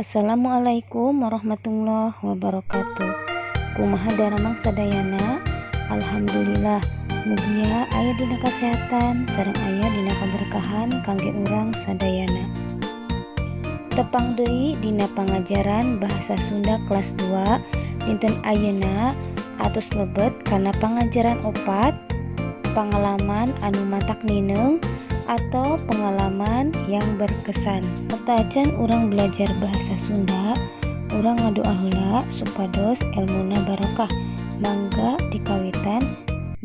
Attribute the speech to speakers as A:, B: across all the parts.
A: Assalamualaikum warahmatullahi wabarakatuh. Kumaha daramang sadayana. Alhamdulillah, mugia aya dina kasehatan sareng aya dina kaberkahan kangge urang sadayana. Tepang deui dina pangajaran bahasa Sunda kelas 2 dinten ayeuna atos lebet kana pangajaran 4, pengalaman anu matak nineng atau pengalaman yang berkesan. Petacan urang belajar bahasa Sunda, urang ngadoa heula supados elmuna barokah. Mangga dikawitan.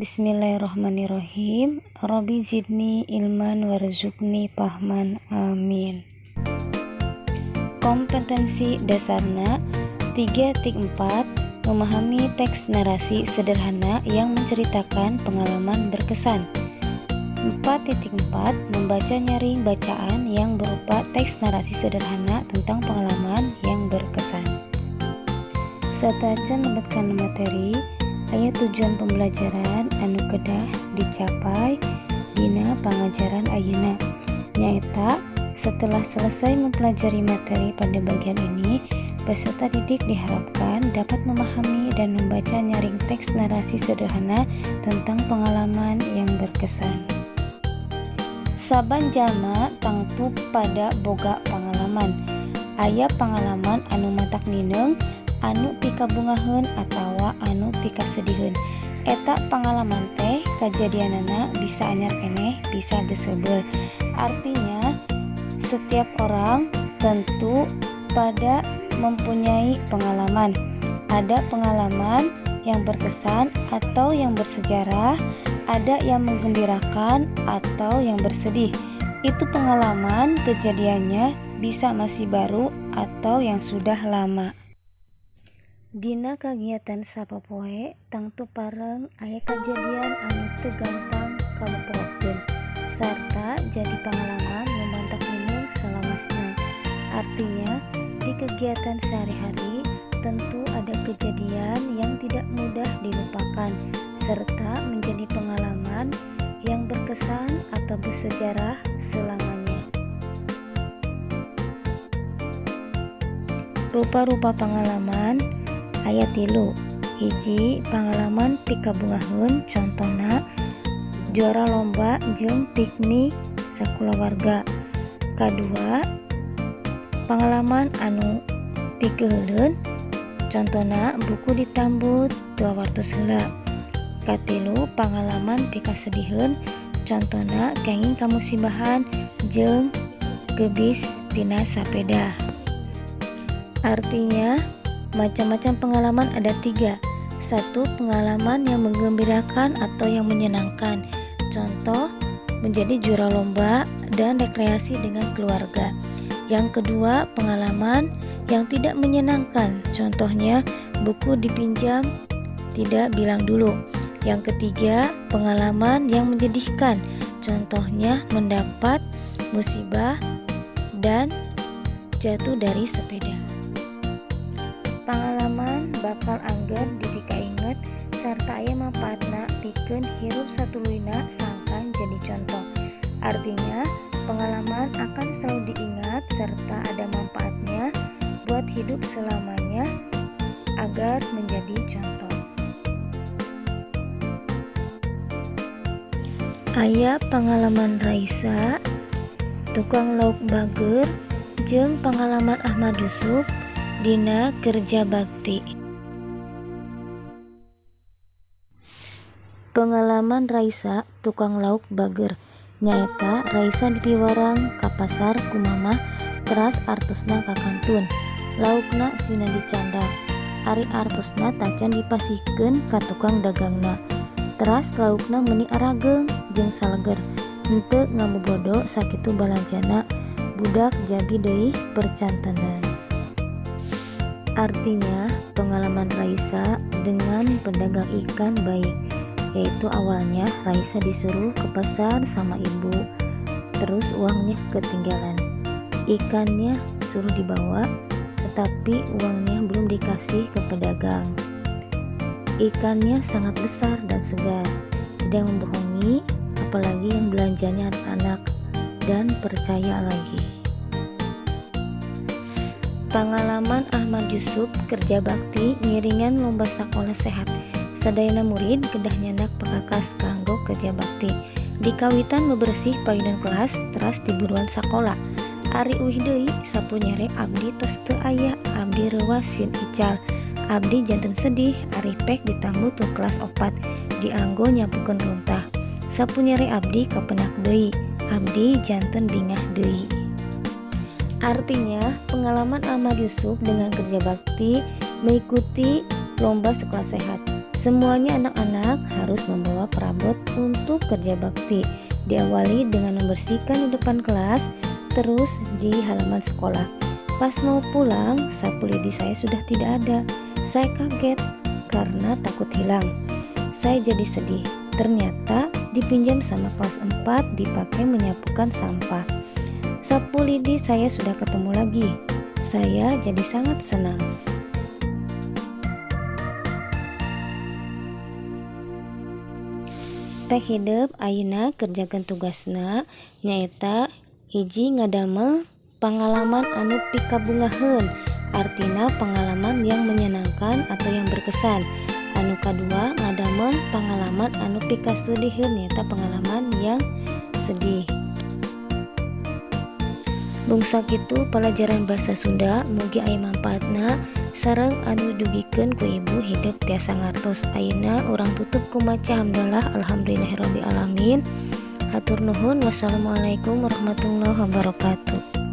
A: Bismillahirrahmanirrahim. Robbi zidni ilman warzuqni fahman. Amin. Kompetensi dasarna 3.4 memahami teks narasi sederhana yang menceritakan pengalaman berkesan. 4.4 membaca nyaring bacaan yang berupa teks narasi sederhana tentang pengalaman yang berkesan. Satajan lebetkan materi aya tujuan pembelajaran anu kedah dicapai dina pangajaran ayeuna. Nyaeta setelah selesai mempelajari materi pada bagian ini, peserta didik diharapkan dapat memahami dan membaca nyaring teks narasi sederhana tentang pengalaman yang berkesan. Saban jalma tangtu pada boga pengalaman. Aya pengalaman anu matak nineng, anu pikabungaheun atawa anu pikasediheun. Eta pengalaman teh kajadianana bisa anyar keneh, bisa geuseubeul. Artinya setiap orang tentu pada mempunyai pengalaman. Ada pengalaman yang berkesan atau yang bersejarah, ada yang menggembirakan atau yang bersedih. Itu pengalaman kejadiannya bisa masih baru atau yang sudah lama. Dina kagiatan sapopoe tangtu pareng aya kajadian anu teu gampang kalupakeun sarta jadi pengalaman memantak nineng salamasna. Artinya di kegiatan sehari-hari tentu ada kejadian yang tidak mudah dilupakan serta menjadi pengalaman yang berkesan atau bersejarah selamanya. Rupa-rupa pengalaman aya 3. Hiji, pengalaman pikabungaheun, contohna juara lomba jeung piknik sakulawarga. Kadua, pengalaman anu pikeulun, contohna buku ditambut tua wartos heula. Katilu, pengalaman pikasediheun, contohna kenging kamusibahan jeung gebis tina sapeda. Artinya macam-macam pengalaman ada 3. 1. Pengalaman yang menggembirakan atau yang menyenangkan, contoh menjadi juara lomba dan rekreasi dengan keluarga. Yang kedua, pengalaman yang tidak menyenangkan, contohnya buku dipinjam tidak bilang dulu. Yang ketiga, pengalaman yang menyedihkan, contohnya mendapat musibah dan jatuh dari sepeda. Pengalaman bakal angger dipikainget sarta aya manfaatna pikeun hirup satuluyna sangkan jadi contoh. Artinya pengalaman akan selalu diingat serta ada manfaatnya buat hidup selamanya agar menjadi contoh. Aya pengalaman Raisa, tukang lauk bager, jeung pengalaman Ahmad Yusuf dina kerja bakti. Pengalaman Raisa, tukang lauk bager. Nyaeta Raisa dipiwarang ka pasar ku mamah teras artosna ka kantun. Laukna sina dicandak. Ari artosna tacan dipasihkeun ka tukang dagangna. Teras laukna meuni arageung jeung saleger. Henteu ngabobodo sakitu balanjana, budak jabi deui percantenan. Artinya pengalaman Raisa dengan pedagang ikan baik, yaitu awalnya Raisa disuruh ke pasar sama ibu, terus uangnya ketinggalan. Ikannya suruh dibawa, tetapi uangnya belum dikasih ke pedagang. Ikannya sangat besar dan segar, tidak membohongi, apalagi yang belanjanya anak-anak, dan percaya lagi. Pengalaman Ahmad Yusuf kerja bakti ngiringan lomba sakola sehat. Sadayana murid kedah nyandak pakakas kanggo kerja bakti. Dikawitan bebersih payunan kelas teras tiburuan sakola. Ari uih deui sapunyere abdi tos teu aya, abdi reuwas sin ical. Abdi janten sedih ari pek ditambu tu kelas 4 dianggo nyapukeun runtah. Sapunyere abdi kapenak deui, abdi janten bingah deui. Artinya, pengalaman Ahmad Yusuf dengan kerja bakti mengikuti lomba sekolah sehat. Semuanya anak-anak harus membawa perabot untuk kerja bakti. Diawali dengan membersihkan di depan kelas, terus di halaman sekolah. Pas mau pulang, sapu lidi saya sudah tidak ada. Saya kaget karena takut hilang. Saya jadi sedih. Ternyata dipinjam sama kelas 4 dipakai menyapukan sampah. Sapu lidi saya sudah ketemu lagi. Saya jadi sangat senang. Teh hidup ayeuna kerjakeun tugasna nyaeta hiji ngadamel pengalaman anu pikabungaheun, artina pengalaman yang menyenangkan atau yang berkesan. Anu kadua ngadamel pengalaman anu pikasediheun, nyaeta pengalaman yang sedih. Bungsa kitu pelajaran bahasa Sunda mugi aya manfaatna sareng anu didugikeun ku ibu hidup tiasa ngartos. Ayeuna urang tutup ku maca hamdalah alhamdulillahirabbil alamin. Hatur nuhun. Wassalamualaikum warahmatullahi wabarakatuh.